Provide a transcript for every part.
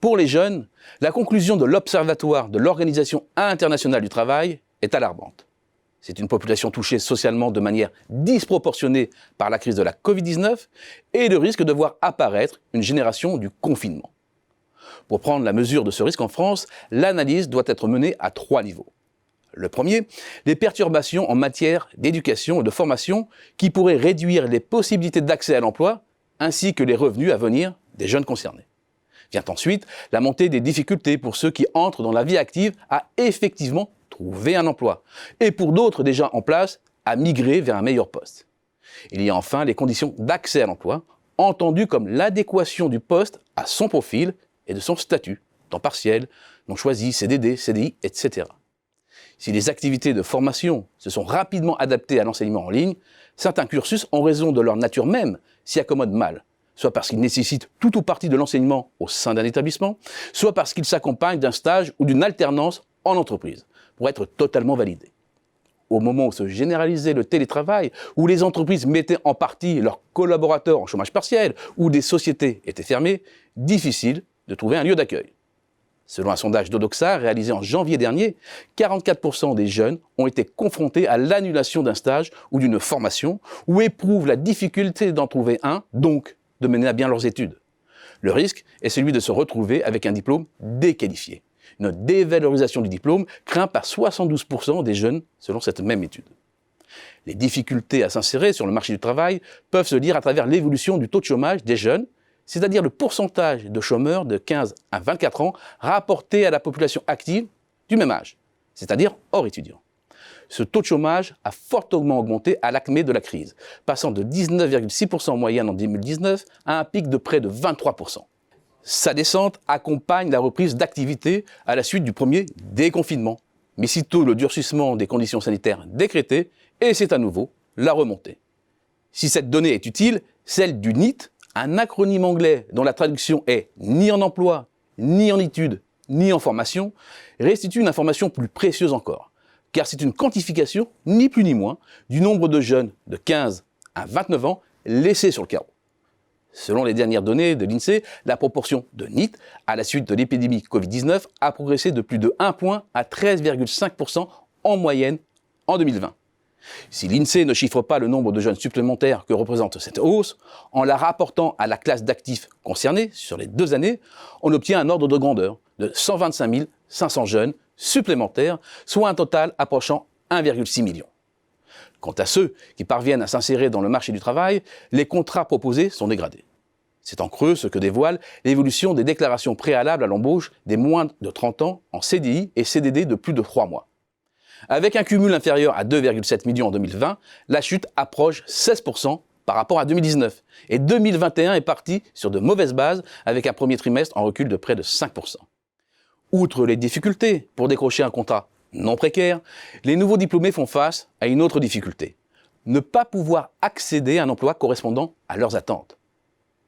Pour les jeunes, la conclusion de l'Observatoire de l'Organisation internationale du travail est alarmante. C'est une population touchée socialement de manière disproportionnée par la crise de la Covid-19 et le risque de voir apparaître une génération du confinement. Pour prendre la mesure de ce risque en France, l'analyse doit être menée à 3 niveaux. Le premier, les perturbations en matière d'éducation et de formation qui pourraient réduire les possibilités d'accès à l'emploi ainsi que les revenus à venir des jeunes concernés. Vient ensuite la montée des difficultés pour ceux qui entrent dans la vie active à effectivement trouver un emploi et pour d'autres déjà en place à migrer vers un meilleur poste. Il y a enfin les conditions d'accès à l'emploi, entendues comme l'adéquation du poste à son profil et de son statut, temps partiel, non choisi, CDD, CDI, etc. Si les activités de formation se sont rapidement adaptées à l'enseignement en ligne, certains cursus, en raison de leur nature même, s'y accommodent mal, soit parce qu'ils nécessitent tout ou partie de l'enseignement au sein d'un établissement, soit parce qu'ils s'accompagnent d'un stage ou d'une alternance en entreprise, pour être totalement validés. Au moment où se généralisait le télétravail, où les entreprises mettaient en partie leurs collaborateurs en chômage partiel, où des sociétés étaient fermées, difficile de trouver un lieu d'accueil. Selon un sondage d'Odoxa réalisé en janvier dernier, 44% des jeunes ont été confrontés à l'annulation d'un stage ou d'une formation, ou éprouvent la difficulté d'en trouver un, donc de mener à bien leurs études. Le risque est celui de se retrouver avec un diplôme déqualifié. Une dévalorisation du diplôme craint par 72% des jeunes selon cette même étude. Les difficultés à s'insérer sur le marché du travail peuvent se lire à travers l'évolution du taux de chômage des jeunes, c'est-à-dire le pourcentage de chômeurs de 15 à 24 ans rapporté à la population active du même âge, c'est-à-dire hors étudiants. Ce taux de chômage a fortement augmenté à l'acmé de la crise, passant de 19,6% en moyenne en 2019 à un pic de près de 23%. Sa descente accompagne la reprise d'activité à la suite du premier déconfinement, mais sitôt le durcissement des conditions sanitaires décrétées, et c'est à nouveau la remontée. Si cette donnée est utile, celle du NEET, un acronyme anglais dont la traduction est ni en emploi, ni en études, ni en formation, restitue une information plus précieuse encore, car c'est une quantification, ni plus ni moins, du nombre de jeunes de 15 à 29 ans laissés sur le carreau. Selon les dernières données de l'INSEE, la proportion de NEET à la suite de l'épidémie Covid-19 a progressé de plus de 1 point à 13,5% en moyenne en 2020. Si l'INSEE ne chiffre pas le nombre de jeunes supplémentaires que représente cette hausse, en la rapportant à la classe d'actifs concernés sur les 2 années, on obtient un ordre de grandeur de 125 500 jeunes supplémentaires, soit un total approchant 1,6 million. Quant à ceux qui parviennent à s'insérer dans le marché du travail, les contrats proposés sont dégradés. C'est en creux ce que dévoile l'évolution des déclarations préalables à l'embauche des moins de 30 ans en CDI et CDD de plus de 3 mois. Avec un cumul inférieur à 2,7 millions en 2020, la chute approche 16% par rapport à 2019. Et 2021 est parti sur de mauvaises bases avec un premier trimestre en recul de près de 5%. Outre les difficultés pour décrocher un contrat non précaire, les nouveaux diplômés font face à une autre difficulté. Ne pas pouvoir accéder à un emploi correspondant à leurs attentes.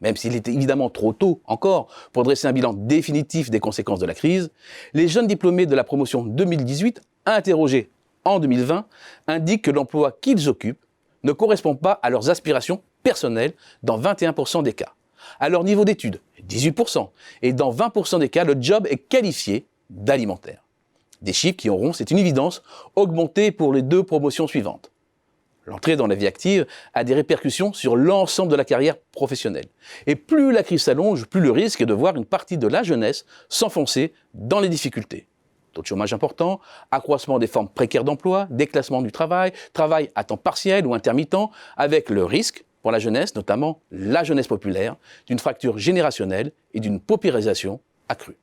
Même s'il est évidemment trop tôt encore pour dresser un bilan définitif des conséquences de la crise, les jeunes diplômés de la promotion 2018, interrogés en 2020, indiquent que l'emploi qu'ils occupent ne correspond pas à leurs aspirations personnelles dans 21% des cas. À leur niveau d'études, 18%, et dans 20% des cas, le job est qualifié d'alimentaire. Des chiffres qui auront, c'est une évidence, augmenté pour les 2 promotions suivantes. L'entrée dans la vie active a des répercussions sur l'ensemble de la carrière professionnelle. Et plus la crise s'allonge, plus le risque est de voir une partie de la jeunesse s'enfoncer dans les difficultés. Taux de chômage important, accroissement des formes précaires d'emploi, déclassement du travail, travail à temps partiel ou intermittent, avec le risque, pour la jeunesse, notamment la jeunesse populaire, d'une fracture générationnelle et d'une paupérisation accrue.